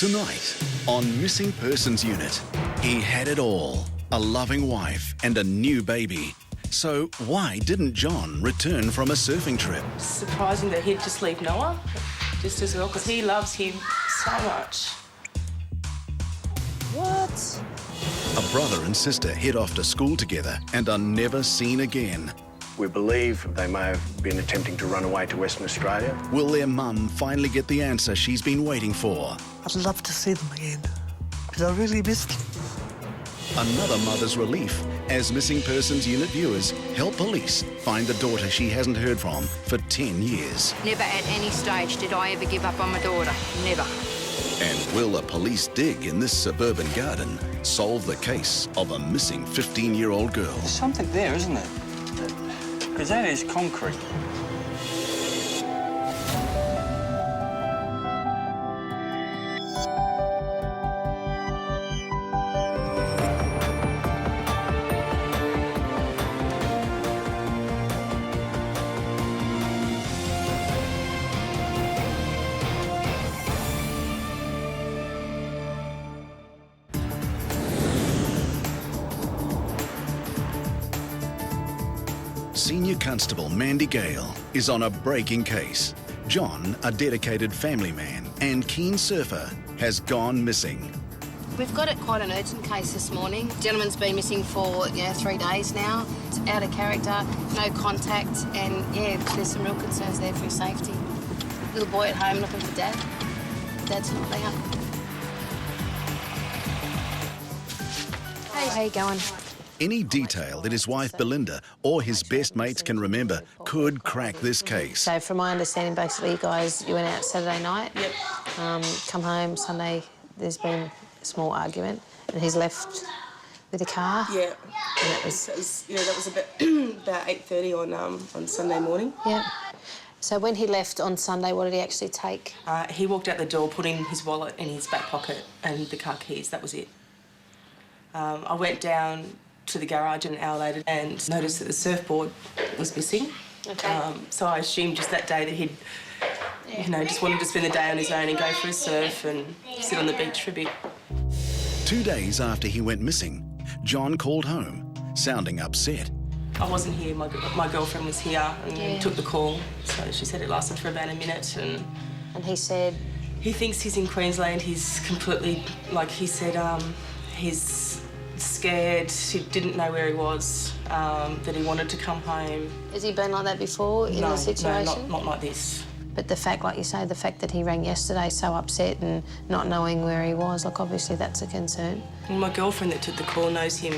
Tonight, on Missing Persons Unit, he had it all. A loving wife and a new baby. So why didn't John return from a surfing trip? Surprising that he'd just leave Noah just as well, because he loves him so much. What? A brother and sister head off to school together and are never seen again. We believe they may have been attempting to run away to Western Australia. Will their mum finally get the answer she's been waiting for? I'd love to see them again, because I really missed them. Another mother's relief as Missing Persons Unit viewers help police find the daughter she hasn't heard from for 10 years. Never at any stage did I ever give up on my daughter. Never. And will the police dig in this suburban garden solve the case of a missing 15-year-old girl? There's something there, isn't there? Because that is concrete. Senior Constable Mandy Gale is on a breaking case. John, a dedicated family man and keen surfer, has gone missing. We've got it quite an urgent case this morning. Gentleman's been missing for 3 days now. It's out of character, no contact, and there's some real concerns there for his safety. Little boy at home looking for Dad. Dad's not there. Hey, how you going? Any detail that his wife Belinda or his best mates can remember could crack this case. So from my understanding, basically, you went out Saturday night. Yep. Come home Sunday, there's been a small argument, and he's left with a car. Yeah. And that was about 8:30 on Sunday morning. Yeah. So when he left on Sunday, what did he actually take? He walked out the door, put in his wallet in his back pocket and the car keys. That was it. I went down to the garage an hour later and noticed that the surfboard was missing. Okay. So I assumed just that day that he'd, just wanted to spend the day on his own and go for a surf and sit on the beach for a bit. 2 days after he went missing, John called home, sounding upset. I wasn't here, my girlfriend was here and took the call. So she said it lasted for about a minute And he said? He thinks he's in Queensland. He's completely, he said, he's scared, he didn't know where he was, that he wanted to come home. Has he been like that before in this situation? No, not like this. But the fact, like you say, the fact that he rang yesterday so upset and not knowing where he was, obviously that's a concern. And my girlfriend that took the call knows him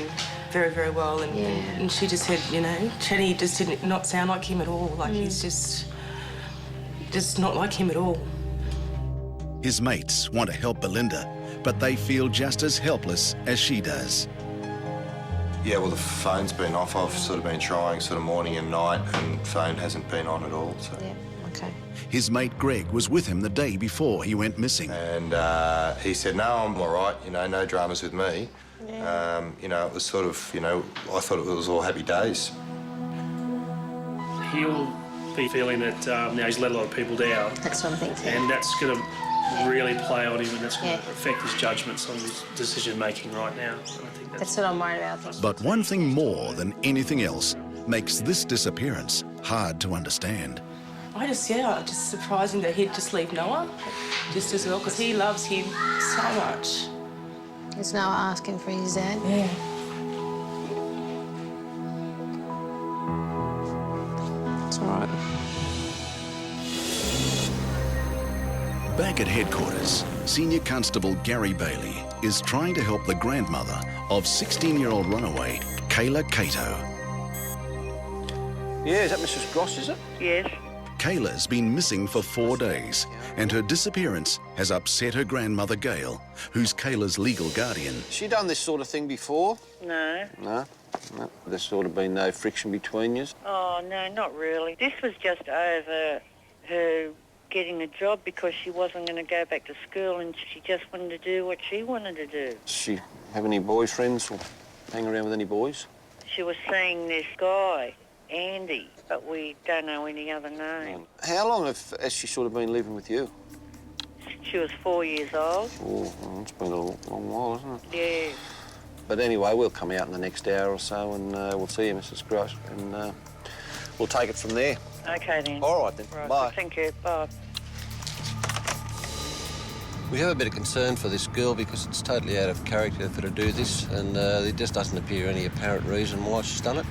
very, very well, and she just said, Chetty just did not sound like him at all. He's just not like him at all. His mates want to help Belinda, but they feel just as helpless as she does. Yeah, well, the phone's been off. I've sort of been trying morning and night, and phone hasn't been on at all. So. Yeah, OK. His mate Greg was with him the day before he went missing. And he said, no, I'm all right, no dramas with me. Yeah. It was sort of, I thought it was all happy days. He'll be feeling that he's let a lot of people down. That's what I'm thinking. And that's going to really play on him, and that's going to affect his judgments on his decision-making right now. And I think that's what I'm worried about. But one thing more than anything else makes this disappearance hard to understand. Just surprising that he'd just leave Noah just as well, because he loves him so much. Is Noah asking for his dad? Yeah. It's all right. Back at headquarters, Senior Constable Gary Bailey is trying to help the grandmother of 16-year-old runaway, Kayla Cato. Yeah, is that Mrs. Gross, is it? Yes. Kayla's been missing for 4 days, and her disappearance has upset her grandmother, Gail, who's Kayla's legal guardian. Has she done this sort of thing before? No. No? There's sort of been no friction between you? Oh, no, not really. This was just over her getting a job because she wasn't going to go back to school and she just wanted to do what she wanted to do. Does she have any boyfriends or hang around with any boys? She was seeing this guy, Andy, but we don't know any other name. How long has she sort of been living with you? She was 4 years old. Oh, well, it's been a long while, isn't it? Yeah. But anyway, we'll come out in the next hour or so and we'll see you, Mrs. Gross, and we'll take it from there. Okay, then. All right, then. Right. Bye. Thank you. Bye. We have a bit of concern for this girl because it's totally out of character for her to do this, and there just doesn't appear any apparent reason why she's done it.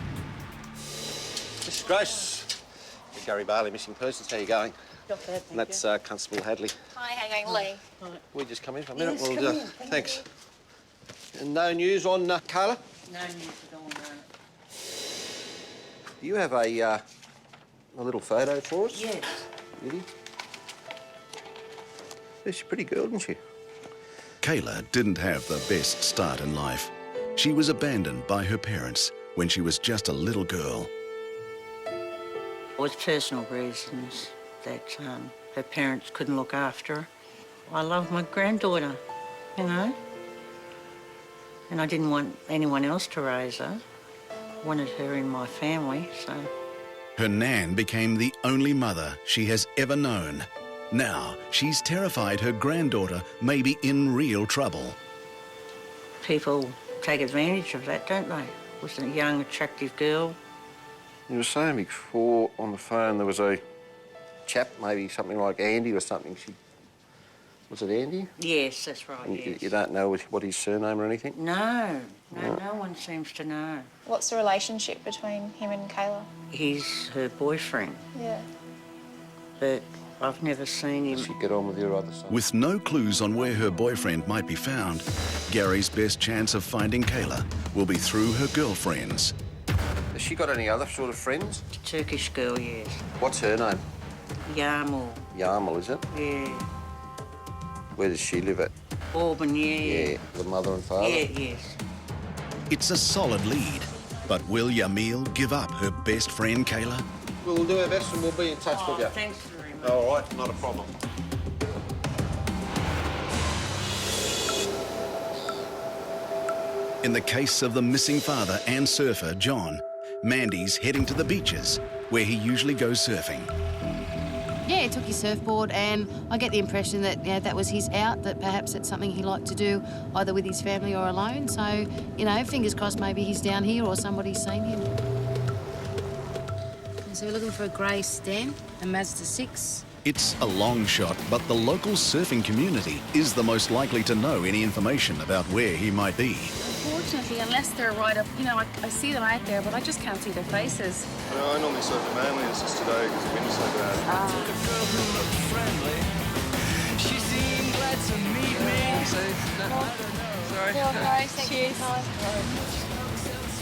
Mrs. Grace, Gary Barley, missing persons. How are you going? Not bad, And that's Constable Hadley. Hi, how are you going, Lee? We just come in for a minute. Yes, We'll, come in. thanks. And no news on Carla? No news at all, no. Do you have a little photo for us? Yes. Really? Yeah, she's a pretty girl, isn't she? Kayla didn't have the best start in life. She was abandoned by her parents when she was just a little girl. It was personal reasons that her parents couldn't look after her. I love my granddaughter, you know, and I didn't want anyone else to raise her. I wanted her in my family, so. Her nan became the only mother she has ever known. Now, she's terrified her granddaughter may be in real trouble. People take advantage of that, don't they? Was a young, attractive girl. You were saying before on the phone there was a chap, maybe something like Andy or something. Was it Andy? Yes, that's right, And yes. you don't know what his surname or anything? No one seems to know. What's the relationship between him and Kayla? He's her boyfriend, Yeah. but I've never seen him. Does she get on with your other son? With no clues on where her boyfriend might be found, Gary's best chance of finding Kayla will be through her girlfriends. Has she got any other sort of friends? Turkish girl, yes. What's her name? Yarmal, Yarmal, is it? yeah. Where does she live at? Auburn, Yeah, the mother and father? Yeah, yes. It's a solid lead, but will Yamil give up her best friend Kayla? We'll do our best and we'll be in touch with you. Thanks very much. All right, not a problem. In the case of the missing father and surfer, John, Mandy's heading to the beaches, where he usually goes surfing. Yeah, he took his surfboard, and I get the impression that that was his out, that perhaps it's something he liked to do either with his family or alone. So, fingers crossed maybe he's down here or somebody's seen him. So we're looking for a grey Stan, a Mazda 6. It's a long shot, but the local surfing community is the most likely to know any information about where he might be. Unfortunately, unless they're right up, I see them out there, but I just can't see their faces. I normally surf at Manly, it's just today because the wind's so bad. She seemed glad to meet me. Sorry.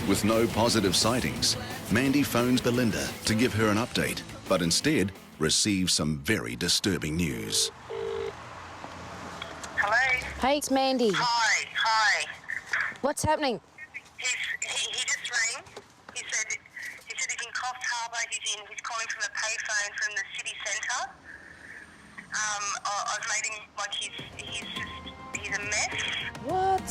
With no positive sightings, Mandy phones Belinda to give her an update, but instead receives some very disturbing news. Hello? Hey, it's Mandy. Hi. What's happening? He just rang. He said he's in Coffs Harbour. He's calling from a payphone from the city centre. I've made him like he's a mess. What?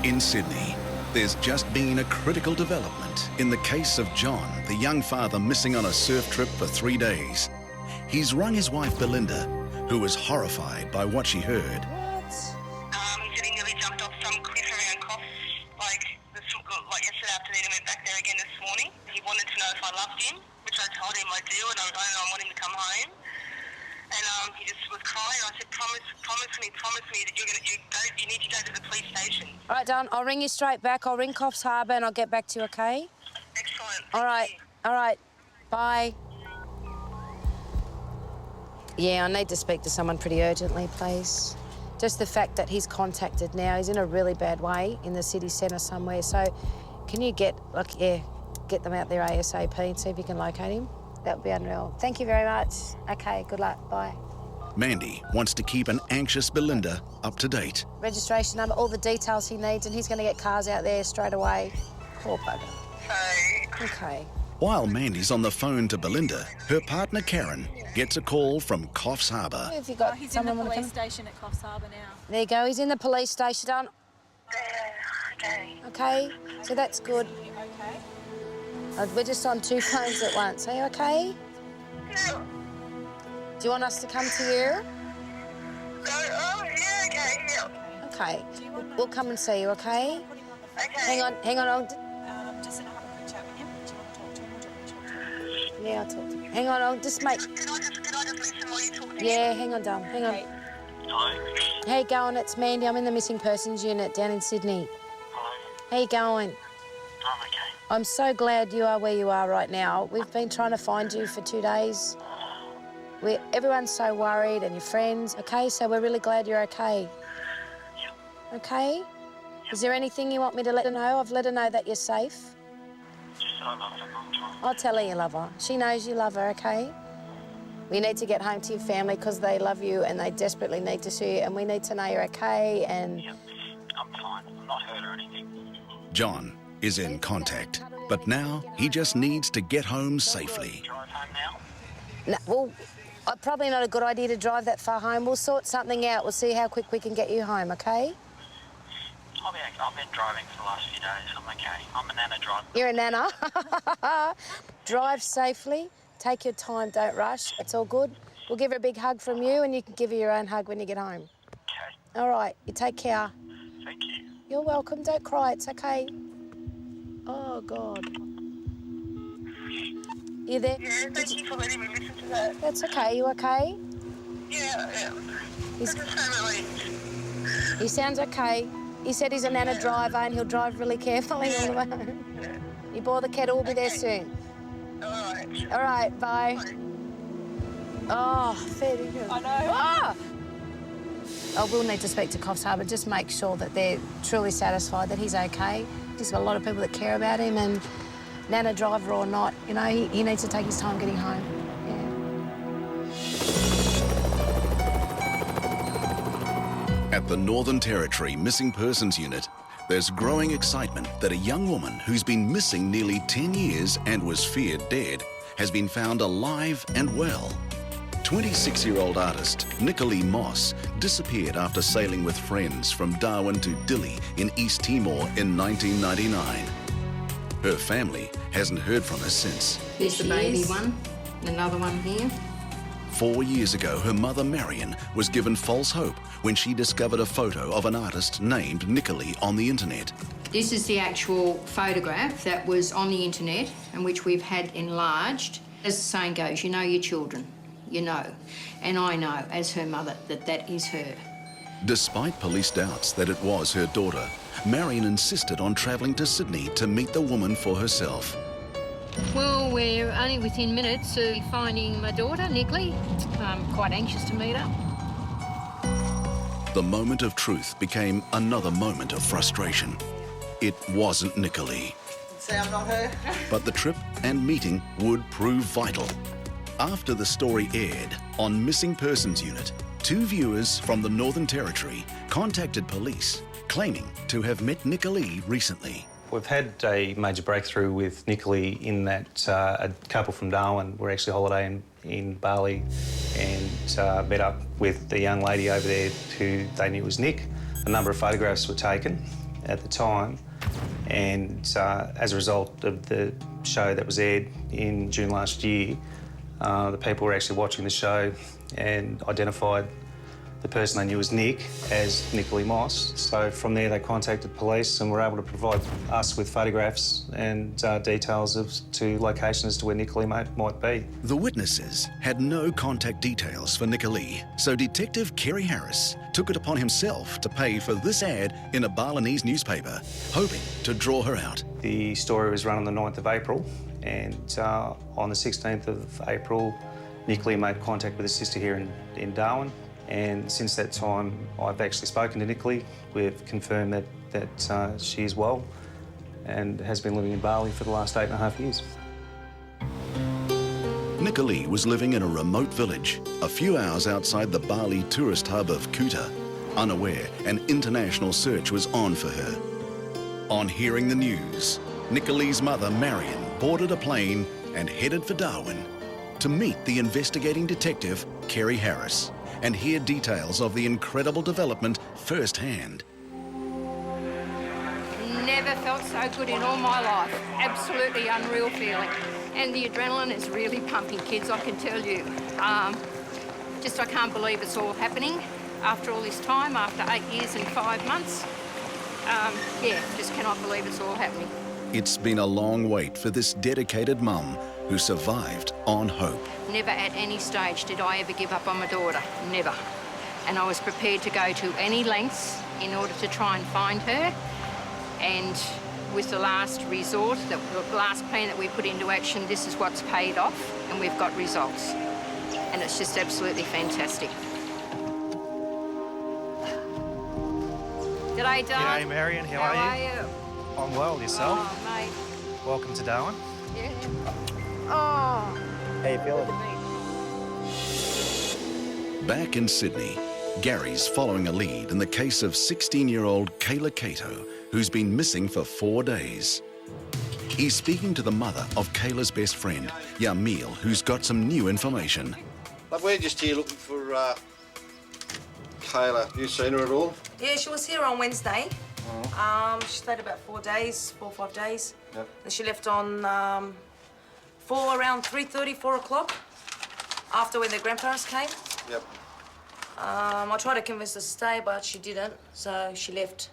In Sydney, there's just been a critical development in the case of John, the young father missing on a surf trip for 3 days. He's rung his wife Belinda, who was horrified by what she heard. What? He said he nearly jumped off some cliff around Coffs, like yesterday afternoon, and went back there again this morning. He wanted to know if I loved him, which I told him I do, and I want him to come home. And he just was crying. I said, promise me that you need to go to the police station. All right, darling, I'll ring you straight back. I'll ring Coffs Harbour and I'll get back to you, okay? Excellent. All right. Bye. Yeah, I need to speak to someone pretty urgently, please. Just the fact that he's contacted now, he's in a really bad way in the city centre somewhere. So can you get them out there ASAP and see if you can locate him? That would be unreal. Thank you very much. Okay, good luck. Bye. Mandy wants to keep an anxious Belinda up to date. Registration number, all the details he needs, and he's going to get cars out there straight away. Poor bugger. Okay. While Mandy's on the phone to Belinda, her partner Karen gets a call from Coffs Harbour. Have you got He's in the police station at Coffs Harbour now. There you go, he's in the police station, darling. Okay, so that's good. Okay. We're just on 2 phones at once. Are you okay? Do you want us to come to you? Yeah, okay, yeah. Okay. We'll come and see you, okay? Okay. Hang on. Just have a quick chat with him. Do you want to talk to him or do you want me to talk to him? Yeah, I'll talk to him. Hang on, I'll just make... Can I just listen while you talk to him? Yeah, hang on, darling. Hang on. Hello? How you going? It's Mandy. I'm in the missing persons unit down in Sydney. Hello? How you going? I'm okay. I'm so glad you are where you are right now. We've been trying to find you for 2 days. Everyone's so worried and your friends, okay? So we're really glad you're okay. Yep. Okay? Yep. Is there anything you want me to let her know? I've let her know that you're safe. Just that I love her, Mum. I'll tell her you love her. She knows you love her, okay? We need to get home to your family because they love you and they desperately need to see you, and we need to know you're okay and... Yep. I'm fine. I'm not hurt or anything. John is in contact, but now he just needs to get home safely. Drive home now? No, well, probably not a good idea to drive that far home. We'll sort something out. We'll see how quick we can get you home, okay? I've been driving for the last few days. I'm okay. I'm a nana driver. You're a nana. Drive safely. Take your time. Don't rush. It's all good. We'll give her a big hug from you and you can give her your own hug when you get home. Okay. All right. You take care. Thank you. You're welcome. Don't cry. It's okay. Oh, God. You there? Yeah, thank you for letting me listen to that. That's okay. You okay? Yeah. He's... I'm just so relieved. He sounds okay. He said he's a nana driver and he'll drive really carefully all the way home. You bore the kettle. We'll be there soon. All right. All right. Bye. Oh, fair dinkum. I know. Oh! Oh, we'll need to speak to Coffs Harbour. Just make sure that they're truly satisfied that he's okay. He's got a lot of people that care about him, and nana driver or not, you know, he needs to take his time getting home. At the Northern Territory Missing Persons Unit, there's growing excitement that a young woman who's been missing nearly 10 years and was feared dead has been found alive and well. 26-year-old artist Nicolee Moss disappeared after sailing with friends from Darwin to Dili in East Timor in 1999. Her family hasn't heard from her since. Here's the baby one, another one here. 4 years ago, her mother Marion was given false hope when she discovered a photo of an artist named Nicolee on the internet. This is the actual photograph that was on the internet and which we've had enlarged. As the saying goes, you know your children, you know. And I know, as her mother, that that is her. Despite police doubts that it was her daughter, Marion insisted on travelling to Sydney to meet the woman for herself. Well, we're only within minutes of finding my daughter, Nicolee. I'm quite anxious to meet her. The moment of truth became another moment of frustration. It wasn't Nicolee. Say I'm not her. But the trip and meeting would prove vital. After the story aired on Missing Persons Unit, 2 viewers from the Northern Territory contacted police claiming to have met Nicolee recently. We've had a major breakthrough with Nicolee in that a couple from Darwin were actually holidaying in Bali and met up with the young lady over there who they knew was Nick. A number of photographs were taken at the time, and as a result of the show that was aired in June last year, the people were actually watching the show and identified the person they knew as Nick as Nicolee Moss. So from there they contacted police and were able to provide us with photographs and details to location as to where Nicolee might be. The witnesses had no contact details for Nicolee, so Detective Kerry Harris took it upon himself to pay for this ad in a Balinese newspaper, hoping to draw her out. The story was run on the 9th of April, and on the 16th of April, Nicolee made contact with her sister here in Darwin. And since that time, I've actually spoken to Nicolee. We've confirmed that she is well and has been living in Bali for the last 8.5 years. Nicolee was living in a remote village, a few hours outside the Bali tourist hub of Kuta. Unaware, an international search was on for her. On hearing the news, Nicolee's mother, Marion, boarded a plane and headed for Darwin to meet the investigating detective, Kerry Harris, and hear details of the incredible development firsthand. Never felt so good in all my life. Absolutely unreal feeling. And the adrenaline is really pumping, kids, I can tell you. Just I can't believe it's all happening after all this time, after 8 years and 5 months. Yeah, just cannot believe it's all happening. It's been a long wait for this dedicated mum who survived on hope. Never at any stage did I ever give up on my daughter, never. And I was prepared to go to any lengths in order to try and find her. And with the last resort, the last plan that we put into action, this is what's paid off, and we've got results. And it's just absolutely fantastic. G'day, Don. G'day, Marion. How are you? I'm well. Yourself? Oh, mate. Welcome to Darwin. Yeah. Oh. How you feeling? Back in Sydney, Gary's following a lead in the case of 16-year-old Cato, who's been missing for 4 days. He's speaking to the mother of Kayla's best friend, Yamil, who's got some new information. But we're just here looking for Kayla. Have you seen her at all? Yeah, she was here on Wednesday. She stayed about 4 days, 4 or 5 days. Yep. Then she left on around 3:30, 4 o'clock, after when their grandparents came. Yep. I tried to convince her to stay, but she didn't, so she left.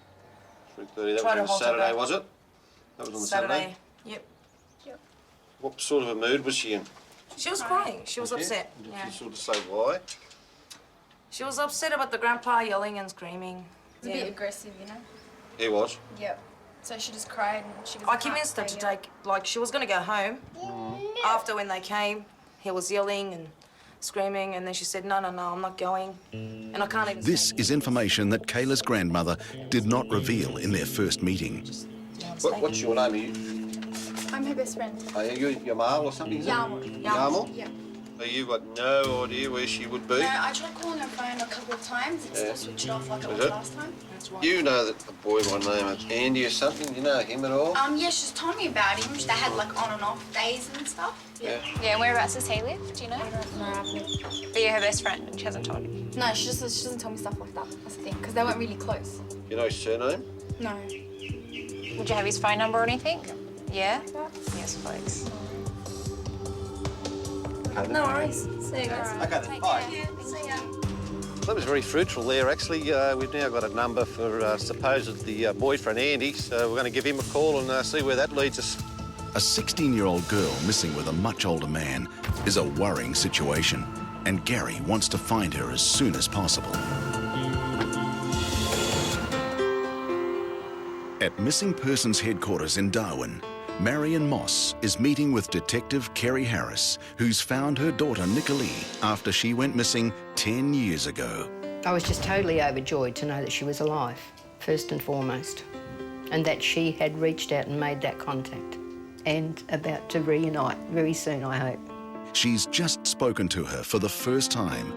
3:30, that was on Saturday, was it? That was on the Saturday? Yep. What sort of a mood was she in? She was crying. She was upset. Did she sort of say why? She was upset about the grandpa yelling and screaming. It's a bit aggressive, you know? He was? Yep. So she just cried and she was I convinced her to take, like, she was going to go home. After when they came, he was yelling and screaming, and then she said, no, I'm not going. And I can't even... This is information that Kayla's grandmother did not reveal in their first meeting. What's your name? Are you? I'm her best friend. Are you Yamal or something? Yamal. Yamal? Yeah. So you've got no idea where she would be? No, I tried calling her phone a couple of times. It still switched it off like it was last time. You know that a boy by the name of Andy or something? You know him at all? Yeah, she's told me about him. They had like on and off days and stuff. Yeah. Yeah, and whereabouts does he live? Do you know? No. But you're her best friend and she hasn't told you? No, she doesn't tell me stuff like that. That's the thing, because they weren't really close. You know his surname? No. Would you have his phone number or anything? Yeah? Yes, please. No worries. See you guys. Okay then, bye. See ya. That was very fruitful there, actually. We've now got a number for supposedly boyfriend Andy, so we're going to give him a call and see where that leads us. A 16-year-old girl missing with a much older man is a worrying situation, and Gary wants to find her as soon as possible. At Missing Persons Headquarters in Darwin, Marion Moss is meeting with Detective Kerry Harris, who's found her daughter Nicolee after she went missing 10 years ago. I was just totally overjoyed to know that she was alive, first and foremost, and that she had reached out and made that contact, and about to reunite very soon, I hope. She's just spoken to her for the first time.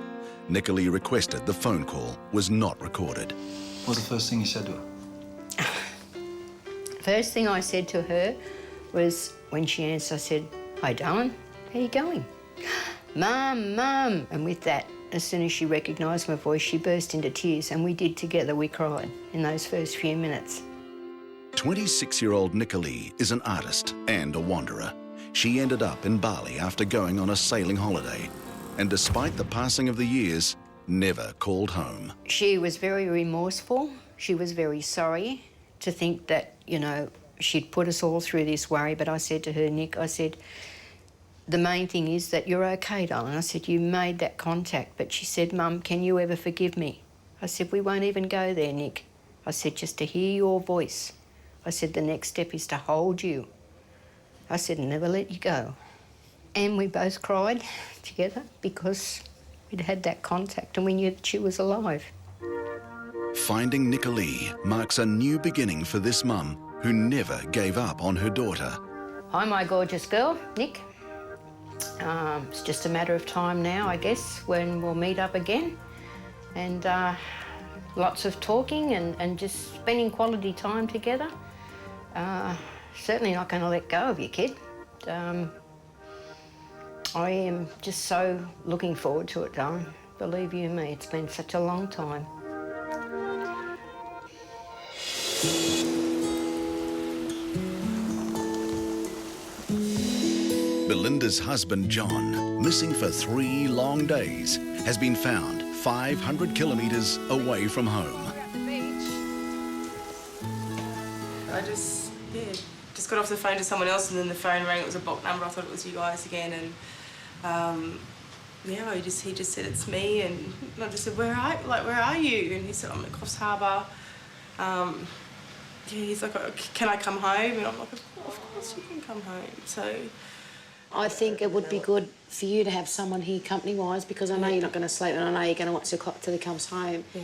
Nicolee requested the phone call was not recorded. What was the first thing you said to her? First thing I said to her was, when she answered, I said, "Hi, darling, how you going?" "Mum, Mum." And with that, as soon as she recognised my voice, she burst into tears, and we did together, we cried in those first few minutes. 26-year-old Nicolee is an artist and a wanderer. She ended up in Bali after going on a sailing holiday, and despite the passing of the years, never called home. She was very remorseful. She was very sorry to think that, you know, she'd put us all through this worry, but I said to her, Nick, I said, the main thing is that you're okay, darling. I said, you made that contact. But she said, Mum, can you ever forgive me? I said, we won't even go there, Nick. I said, just to hear your voice. I said, the next step is to hold you. I said, never let you go. And we both cried together because we'd had that contact and we knew that she was alive. Finding Nicolee marks a new beginning for this mum who never gave up on her daughter. Hi, my gorgeous girl, Nick. It's just a matter of time now, I guess, when we'll meet up again. And lots of talking and just spending quality time together. Certainly not going to let go of you, kid. I am just so looking forward to it, darling. Believe you me, it's been such a long time. Belinda's husband, John, missing for 3 long days, has been found 500 kilometres away from home. I just got off the phone to someone else, and then the phone rang. It was a block number. I thought it was you guys again, and yeah, he just said it's me, and I just said, where are you? And he said, I'm at Coffs Harbour. Yeah, he's like, can I come home? And I'm like, of course you can come home. So I think it would be good for you to have someone here company-wise, because I know you're not going to sleep, and I know you're going to watch the clock till he comes home. Yeah.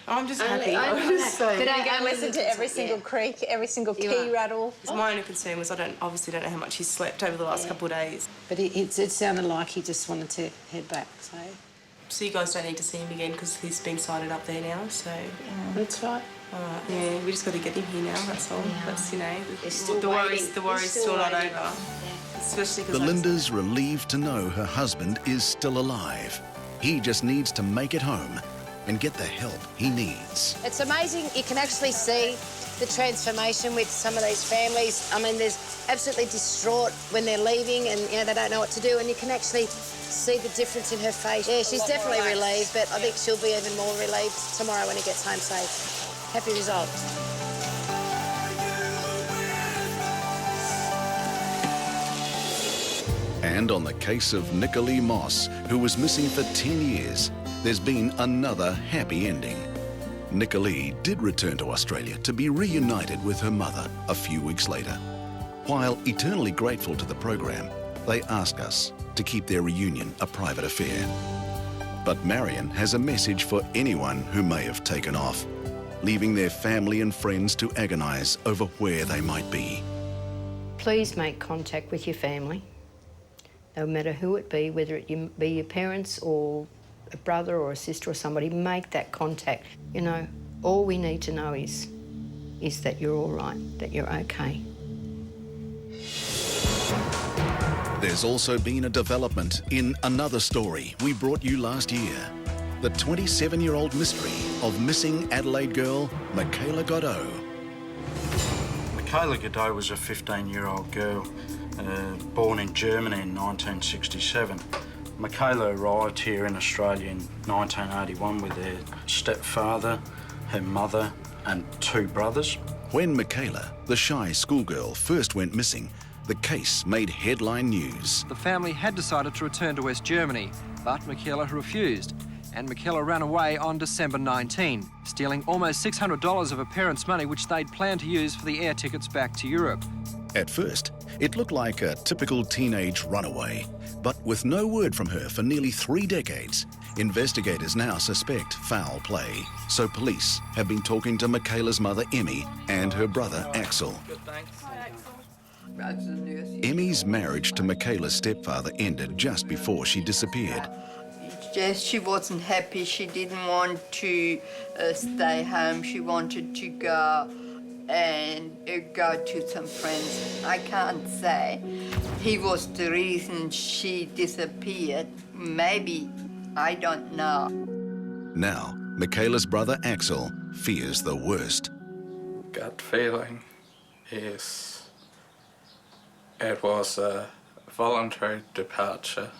I'm just happy. But I listen to every single creak, every single key rattle. My only concern was I obviously don't know how much he's slept over the last couple of days. But it sounded like he just wanted to head back, So you guys don't need to see him again because he's been sighted up there now, so... That's right. All right, yeah, we just got to get him here now, that's all. Yeah. That's, you know, the worry's still not over. Yeah. Especially because Belinda's relieved to know her husband is still alive. He just needs to make it home and get the help he needs. It's amazing. You can actually see the transformation with some of these families. I mean, they're absolutely distraught when they're leaving, and, you know, they don't know what to do, and you can actually see the difference in her face. Yeah, she's definitely relieved, but I think she'll be even more relieved tomorrow when he gets home safe. Happy result. And on the case of Nicolee Moss, who was missing for 10 years, there's been another happy ending. Nicolee did return to Australia to be reunited with her mother a few weeks later. While eternally grateful to the program, they ask us to keep their reunion a private affair. But Marion has a message for anyone who may have taken off, leaving their family and friends to agonise over where they might be. Please make contact with your family, no matter who it be, whether it be your parents or a brother or a sister or somebody. Make that contact. You know, all we need to know is that you're all right, that you're okay. There's also been a development in another story we brought you last year. The 27-year-old mystery of missing Adelaide girl, Michaela Godot. Michaela Godot was a 15-year-old girl born in Germany in 1967. Michaela arrived here in Australia in 1981 with her stepfather, her mother and 2 brothers. When Michaela, the shy schoolgirl, first went missing, the case made headline news. The family had decided to return to West Germany, but Michaela refused. And Michaela ran away on December 19, stealing almost $600 of her parents' money, which they'd planned to use for the air tickets back to Europe. At first, it looked like a typical teenage runaway, but with no word from her for nearly 3 decades, investigators now suspect foul play. So police have been talking to Michaela's mother, Emmy, and her brother, Axel. Emmy's marriage to Michaela's stepfather ended just before she disappeared. Yes, she wasn't happy. She didn't want to stay home. She wanted to go and go to some friends. I can't say he was the reason she disappeared. Maybe, I don't know. Now, Michaela's brother Axel fears the worst. Gut feeling is it was a voluntary departure,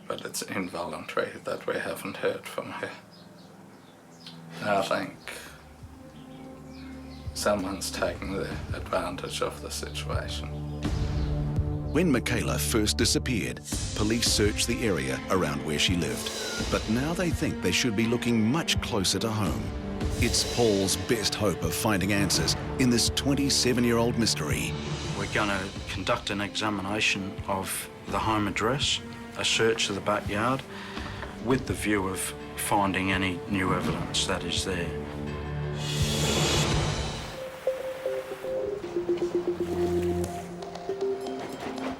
but it's involuntary that we haven't heard from her. I think someone's taking the advantage of the situation. When Michaela first disappeared, police searched the area around where she lived. But now they think they should be looking much closer to home. It's Paul's best hope of finding answers in this 27-year-old mystery. We're going to conduct an examination of the home address, a search of the backyard, with the view of finding any new evidence that is there.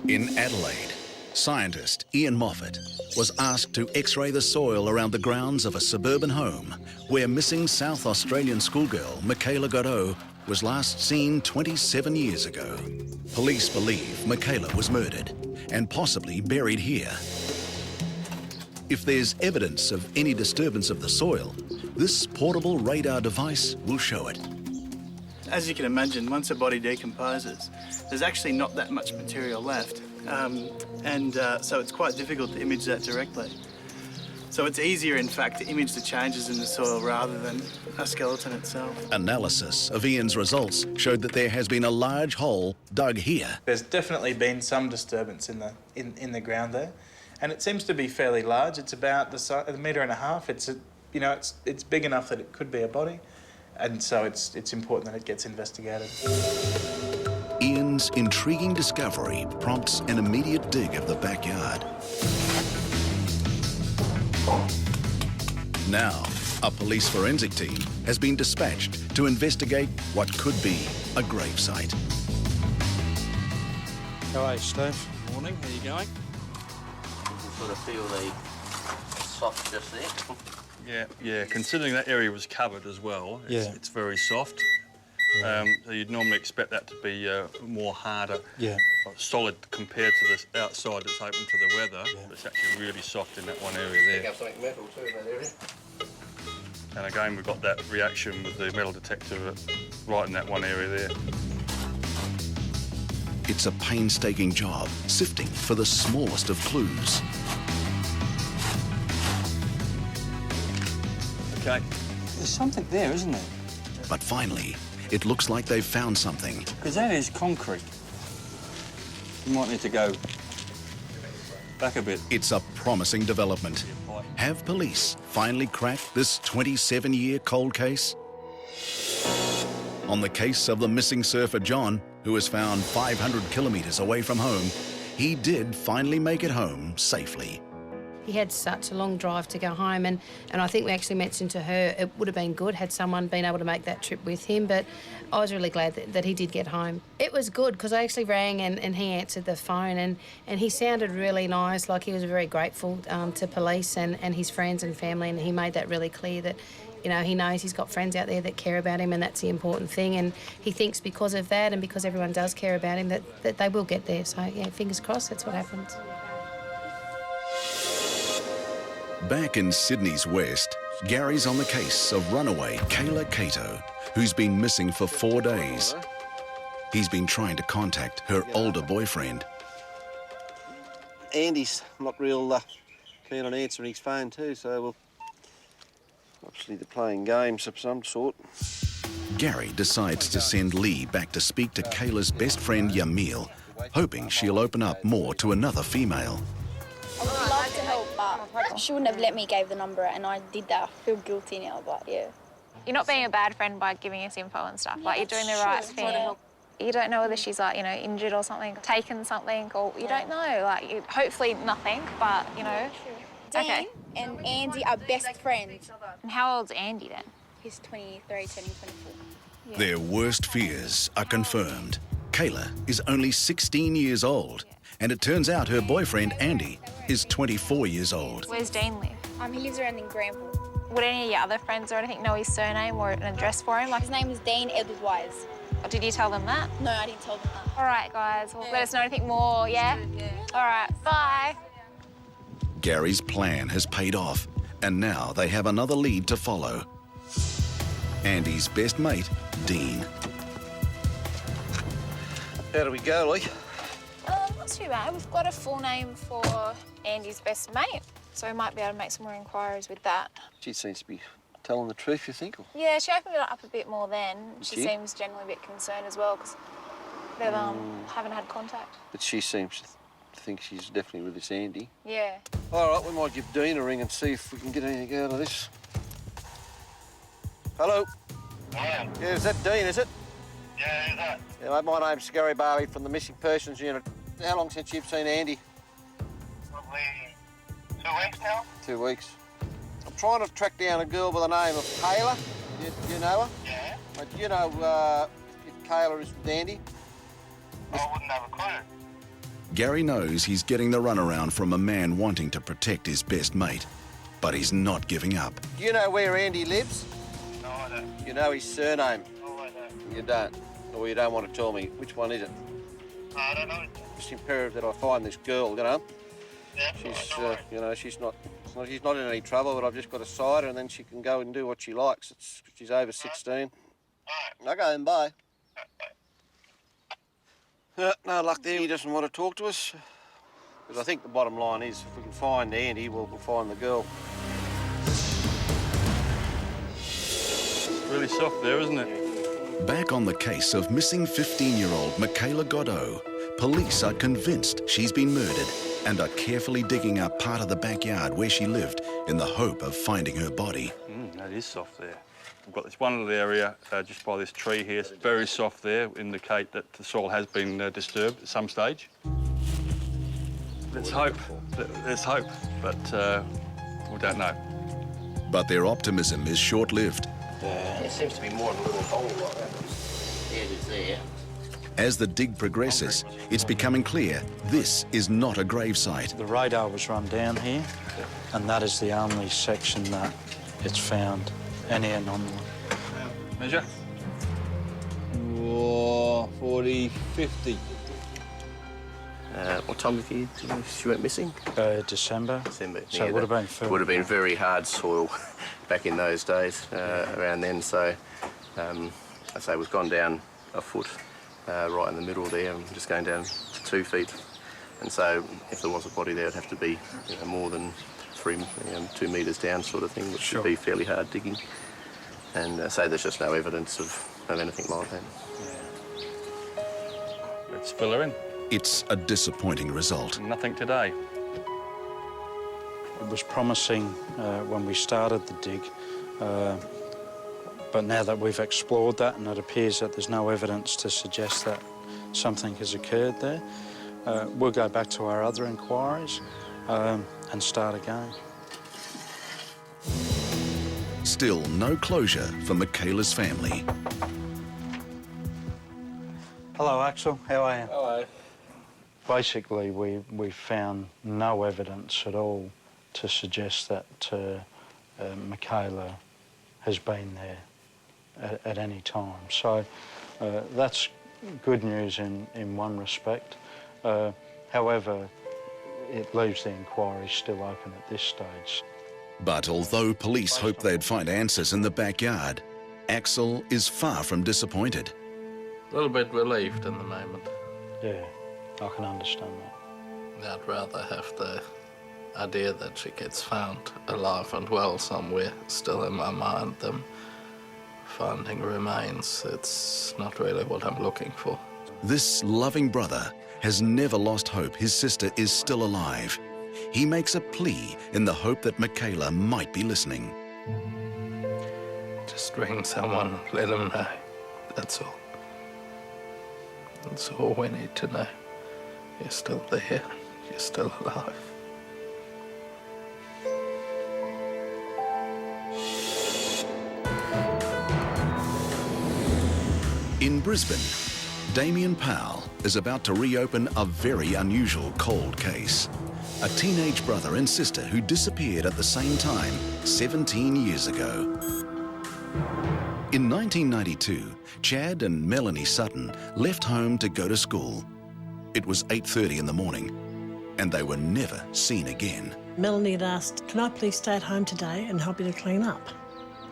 In Adelaide, scientist Ian Moffat was asked to x-ray the soil around the grounds of a suburban home where missing South Australian schoolgirl Michaela Godot was last seen 27 years ago. Police believe Michaela was murdered and possibly buried here. If there's evidence of any disturbance of the soil, this portable radar device will show it. As you can imagine, once a body decomposes, there's actually not that much material left. So it's quite difficult to image that directly. So it's easier, in fact, to image the changes in the soil rather than a skeleton itself. Analysis of Ian's results showed that there has been a large hole dug here. There's definitely been some disturbance in the ground there, and it seems to be fairly large. It's about the size, 1.5 meters. It's big enough that it could be a body, and so it's important that it gets investigated. Ian's intriguing discovery prompts an immediate dig of the backyard. Now, a police forensic team has been dispatched to investigate what could be a gravesite. How are you, Steve? Morning, how are you going? You can sort of feel the soft just there. Yeah, considering that area was covered as well, it's very soft. So you'd normally expect that to be more harder, solid compared to the outside that's open to the weather. But it's actually really soft in that one area there. Pick up something metal too in that area. And again, we've got that reaction with the metal detector right in that one area there. It's a painstaking job, sifting for the smallest of clues. OK, there's something there, isn't there? But finally, it looks like they've found something. Because that is concrete. You might need to go back a bit. It's a promising development. Have police finally cracked this 27-year cold case? On the case of the missing surfer John, who was found 500 kilometres away from home, he did finally make it home safely. He had such a long drive to go home, and I think we actually mentioned to her it would have been good had someone been able to make that trip with him, but I was really glad that he did get home. It was good because I actually rang and he answered the phone, and he sounded really nice, like he was very grateful to police and his friends and family, and he made that really clear that, you know, he knows he's got friends out there that care about him, and that's the important thing, and he thinks because of that and because everyone does care about him that they will get there. So, yeah, fingers crossed that's what happens. Back in Sydney's west, Gary's on the case of runaway Cato, who's been missing for 4 days. He's been trying to contact her older boyfriend. Andy's not real keen on answering his phone too, so well, obviously they're playing games of some sort. Gary decides to send Lee back to speak to Kayla's best friend Yamil, hoping she'll open up more to another female. I would love to help, but she wouldn't have let me give the number out, and I did that. I feel guilty now, but yeah. You're not being a bad friend by giving us info and stuff. Like, you're doing the right thing. You don't know whether she's, like, you know, injured or something, taken something, or you don't know. Like, hopefully nothing, but, you know. Dean and Andy are best friends. And how old's Andy then? He's 23, turning 24. Yeah. Their worst fears are confirmed. Kayla is only 16 years old, and it turns out her boyfriend, Andy, is 24 years old. Where's Dean live? He lives around in Granville. Would any of your other friends or anything know his surname or an address for him? Like, his name is Dean Edward Wise. Or did you tell them that? No, I didn't tell them that. All right, guys. Well, let us know anything more, yeah? All right, bye. Gary's plan has paid off, and now they have another lead to follow. Andy's best mate, Dean. How do we go, Lee? Not too bad. We've got a full name for Andy's best mate, so we might be able to make some more inquiries with that. She seems to be telling the truth, you think? Or? Yeah, she opened it up a bit more then. She Did? seems generally a bit concerned as well because they haven't had contact. But she seems to think she's definitely with this Andy. Yeah. All right, we might give Dean a ring and see if we can get anything out of this. Hello? Yeah. Yeah, is that Dean, is it? Yeah, who's that? Yeah, mate, my name's Gary Barley from the Missing Persons Unit. How long since you've seen Andy? Probably 2 weeks now. 2 weeks. I'm trying to track down a girl by the name of Kayla. Do you know her? Yeah. But do you know if Kayla is with Andy? I wouldn't have a clue. Gary knows he's getting the runaround from a man wanting to protect his best mate, but he's not giving up. Do you know where Andy lives? No, I don't. You know his surname? No, I don't. You don't? Or you don't want to tell me? Which one is it? No, I don't know. It's imperative that I find this girl, you know? Yeah, She's, you know, she's not in any trouble, but I've just got to side her and then she can go and do what she likes. She's over 16. All right. Okay, then, bye. No luck there. He doesn't want to talk to us. Because I think the bottom line is, if we can find Andy, we'll find the girl. Really soft there, isn't it? Back on the case of missing 15-year-old Michaela Godot, police are convinced she's been murdered and are carefully digging up part of the backyard where she lived in the hope of finding her body. That is soft there. We've got this one little area just by this tree here. It's very soft there, indicate that the soil has been disturbed at some stage. Let's hope. Let's hope, but we don't know. But their optimism is short-lived. There seems to be more in a little hole like that. There it is there. As the dig progresses, it's becoming clear this is not a gravesite. The radar was run down here, and that is the only section that it's found any anomaly. Measure. 40, 50. What time of year she went missing? December. December. So it would have been filled. Would have been very hard soil back in those days, around then. So, I'd say we've gone down a foot right in the middle there, and just going down to 2 feet. And so, if there was a body there, it'd have to be more than 2 metres down, sort of thing, which would be fairly hard digging. And so there's just no evidence of anything like that. Let's fill her in. It's a disappointing result. Nothing today. It was promising when we started the dig, but now that we've explored that and it appears that there's no evidence to suggest that something has occurred there, we'll go back to our other inquiries and start again. Still no closure for Michaela's family. Hello, Axel. How are you? Hello. Basically, we found no evidence at all to suggest that Michaela has been there at any time. So that's good news in one respect. However, it leaves the inquiry still open at this stage. But although police hoped they'd find answers in the backyard, Axel is far from disappointed. A little bit relieved in the moment. Yeah, I can understand that. I'd rather have the idea that she gets found alive and well somewhere still in my mind than finding remains. It's not really what I'm looking for. This loving brother has never lost hope his sister is still alive. He makes a plea in the hope that Michaela might be listening. Just ring someone, let them know. That's all. That's all we need to know. You're still there. You're still alive. In Brisbane, Damien Powell is about to reopen a very unusual cold case. A teenage brother and sister who disappeared at the same time 17 years ago. In 1992, Chad and Melanie Sutton left home to go to school. It was 8:30 in the morning, and they were never seen again. Melanie had asked, "Can I please stay at home today and help you to clean up?"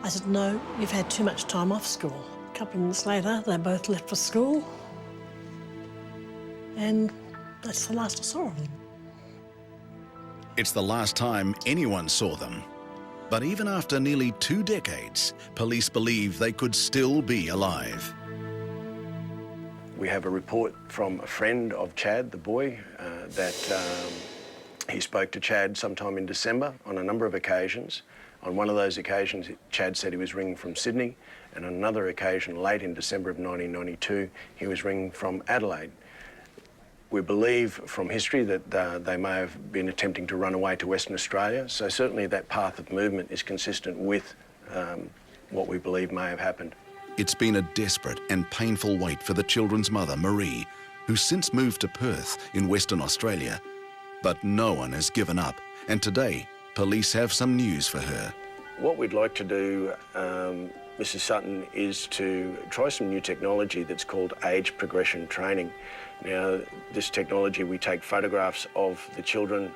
I said, "No, you've had too much time off school." A couple of minutes later, they both left for school, and that's the last I saw of them. It's the last time anyone saw them. But even after nearly 2 decades, police believe they could still be alive. We have a report from a friend of Chad, the boy, that he spoke to Chad sometime in December on a number of occasions. On one of those occasions, Chad said he was ringing from Sydney, and on another occasion, late in December of 1992, he was ringing from Adelaide. We believe from history that they may have been attempting to run away to Western Australia, so certainly that path of movement is consistent with what we believe may have happened. It's been a desperate and painful wait for the children's mother, Marie, who's since moved to Perth in Western Australia. But no one has given up, and today, police have some news for her. What we'd like to do, Mrs. Sutton, is to try some new technology that's called age progression training. Now, this technology, we take photographs of the children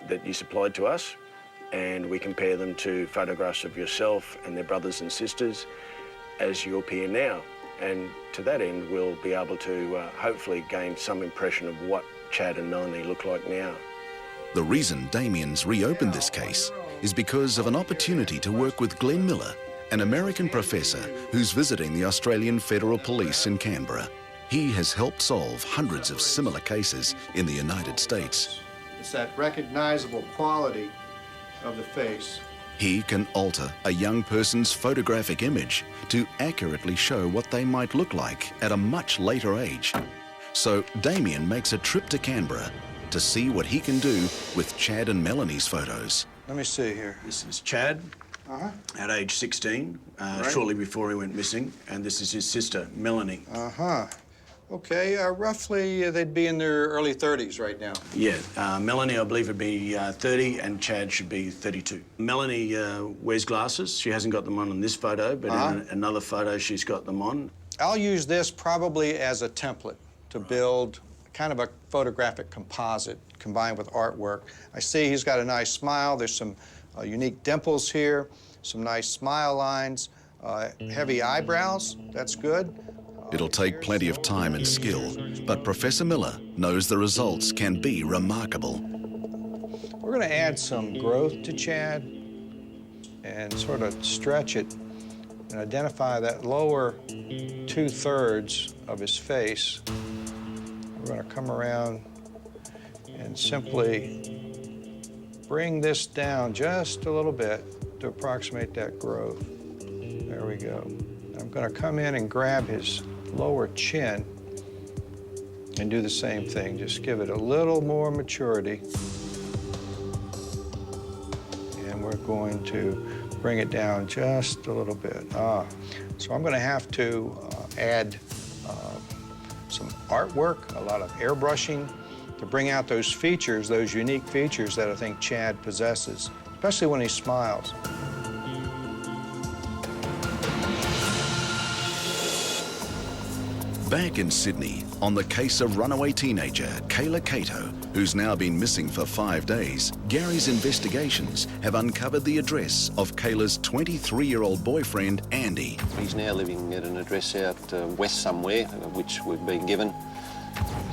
that you supplied to us, and we compare them to photographs of yourself and their brothers and sisters as you appear now. And to that end, we'll be able to hopefully gain some impression of what Chad and Melanie look like now. The reason Damien's reopened this case is because of an opportunity to work with Glenn Miller, an American professor who's visiting the Australian Federal Police in Canberra. He has helped solve hundreds of similar cases in the United States. It's that recognizable quality of the face. He can alter a young person's photographic image to accurately show what they might look like at a much later age. So Damien makes a trip to Canberra to see what he can do with Chad and Melanie's photos. Let me see here. This is Chad at age 16, shortly before he went missing, and this is his sister, Melanie. Okay, roughly they'd be in their early 30s right now. Yeah, Melanie, I believe, would be 30, and Chad should be 32. Melanie wears glasses. She hasn't got them on in this photo, but in another photo, she's got them on. I'll use this probably as a template to build kind of a photographic composite combined with artwork. I see he's got a nice smile. There's some unique dimples here, some nice smile lines, heavy eyebrows. That's good. It'll take plenty of time and skill, but Professor Miller knows the results can be remarkable. We're going to add some growth to Chad and sort of stretch it and identify that lower 2/3 of his face. We're going to come around and simply bring this down just a little bit to approximate that growth. There we go. I'm going to come in and grab his lower chin and do the same thing. Just give it a little more maturity. And we're going to bring it down just a little bit. So I'm going to have to add some artwork, a lot of airbrushing to bring out those features, those unique features that I think Chad possesses, especially when he smiles. Back in Sydney, on the case of runaway teenager Cato, who's now been missing for 5 days, Gary's investigations have uncovered the address of Kayla's 23-year-old boyfriend, Andy. He's now living at an address out west somewhere, which we've been given.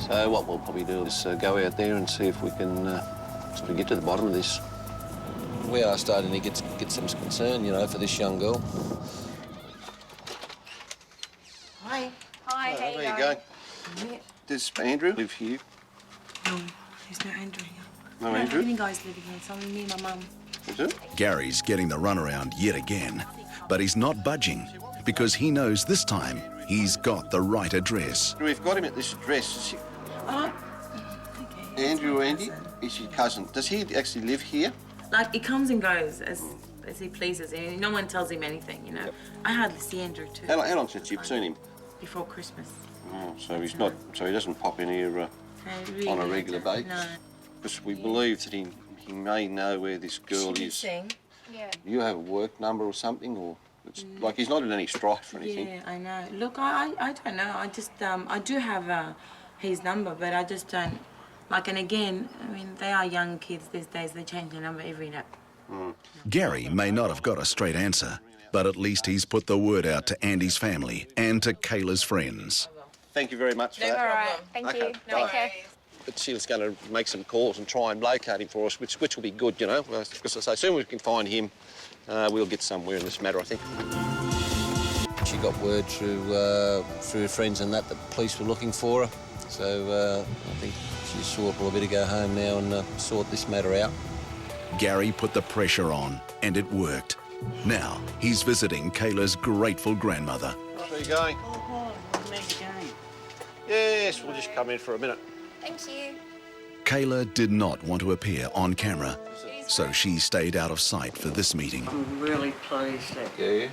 So what we'll probably do is go out there and see if we can sort of get to the bottom of this. We are starting to get some concern, you know, for this young girl. Hi. Hi, how Where are you going? Does Andrew live here? No, there's no Andrew here. No Andrew? Any guys living here, it's only me and my mum. Is it? Gary's getting the runaround yet again, but he's not budging because he knows this time he's got the right address. We've got him at this address. Is he... Andrew Andy is your cousin. Does he actually live here? Like, he comes and goes as he pleases. No one tells him anything, you know. Yep. I hardly see Andrew too. How long since you've seen him? Before Christmas. Oh, so he's not. So he doesn't pop in here really on a regular basis. No. Because we believe that he may know where this girl is. Yeah. You have a work number or something, or it's like he's not in any strife or anything. Yeah, I know. Look, I don't know. I just I do have his number, but I just don't. Like, and again, I mean, they are young kids these days. They change their number every night. Gary may not have got a straight answer, but at least he's put the word out to Andy's family and to Kayla's friends. Thank you very much for that. All right, thank you. Take care. But she's going to make some calls and try and locate him for us, which will be good, you know. Because as soon as we can find him, we'll get somewhere in this matter, I think. She got word through her friends and that the police were looking for her. So I think she's sure probably to go home now and sort this matter out. Gary put the pressure on, and it worked. Now he's visiting Kayla's grateful grandmother. Where are you going? Where are you going? Yes, we'll just come in for a minute. Thank you. Kayla did not want to appear on camera, so she stayed out of sight for this meeting. I'm really pleased that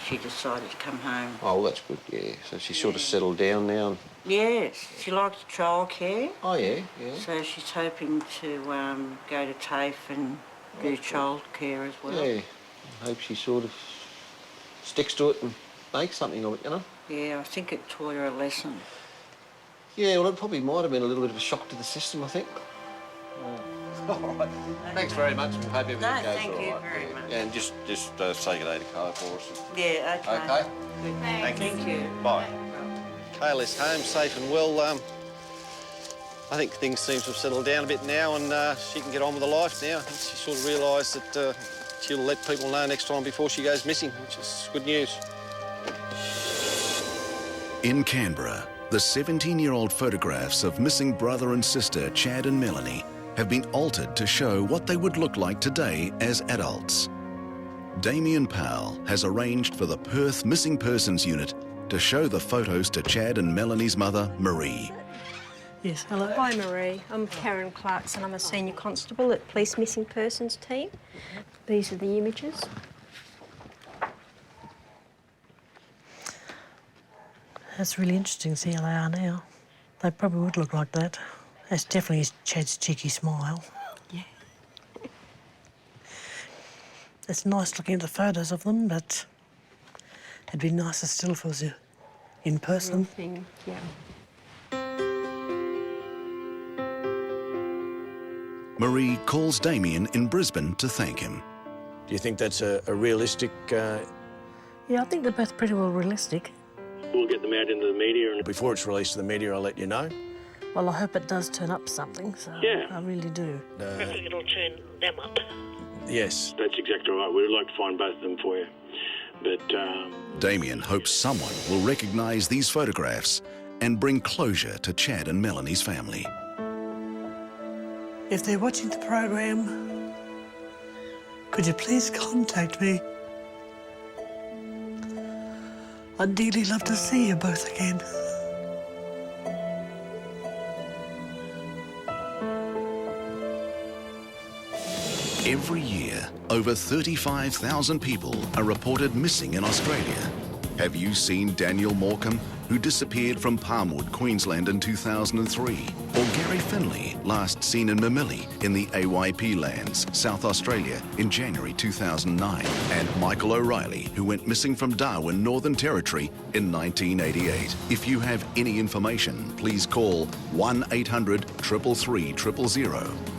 she decided to come home. Oh, well, that's good, yeah. So she's sort of settled down now. Yes, she likes childcare. Oh, yeah, yeah. So she's hoping to go to TAFE and do childcare as well. Yeah, I hope she sort of sticks to it and makes something of it, you know? Yeah, I think it taught her a lesson. Yeah, well, it probably might have been a little bit of a shock to the system, I think. All right. Thanks very much. Hope everything goes all right. Thank you very much. And just say good day to Cato for us. Yeah, okay. Okay? Good. Thank you. Bye. Kayla's home, safe and well. I think things seem to have settled down a bit now, and she can get on with her life now. She sort of realised that she'll let people know next time before she goes missing, which is good news. In Canberra, the 17-year-old photographs of missing brother and sister Chad and Melanie have been altered to show what they would look like today as adults. Damien Powell has arranged for the Perth Missing Persons Unit to show the photos to Chad and Melanie's mother, Marie. Yes, hello. Hi Marie, I'm Karen Clarkson. I'm a senior constable at Police Missing Persons team. These are the images. That's really interesting to see how they are now. They probably would look like that. That's definitely Chad's cheeky smile. Yeah. It's nice looking at the photos of them, but it'd be nicer still if it was in person. Thing, yeah. Marie calls Damien in Brisbane to thank him. Do you think that's a realistic... Yeah, I think they're both pretty well realistic. We'll get them out into the media, and before it's released to the media, I'll let you know. Well, I hope it does turn up something, so Yeah. I really do. I think it'll turn them up. Yes. That's exactly right. We'd like to find both of them for you. But... Damien hopes someone will recognise these photographs and bring closure to Chad and Melanie's family. If they're watching the program, could you please contact me? I'd dearly love to see you both again. Every year, over 35,000 people are reported missing in Australia. Have you seen Daniel Morecambe, who disappeared from Palmwood, Queensland in 2003? Or Gary Finley, last seen in Mamili in the AYP lands, South Australia, in January 2009? And Michael O'Reilly, who went missing from Darwin, Northern Territory in 1988. If you have any information, please call 1-800-333-000.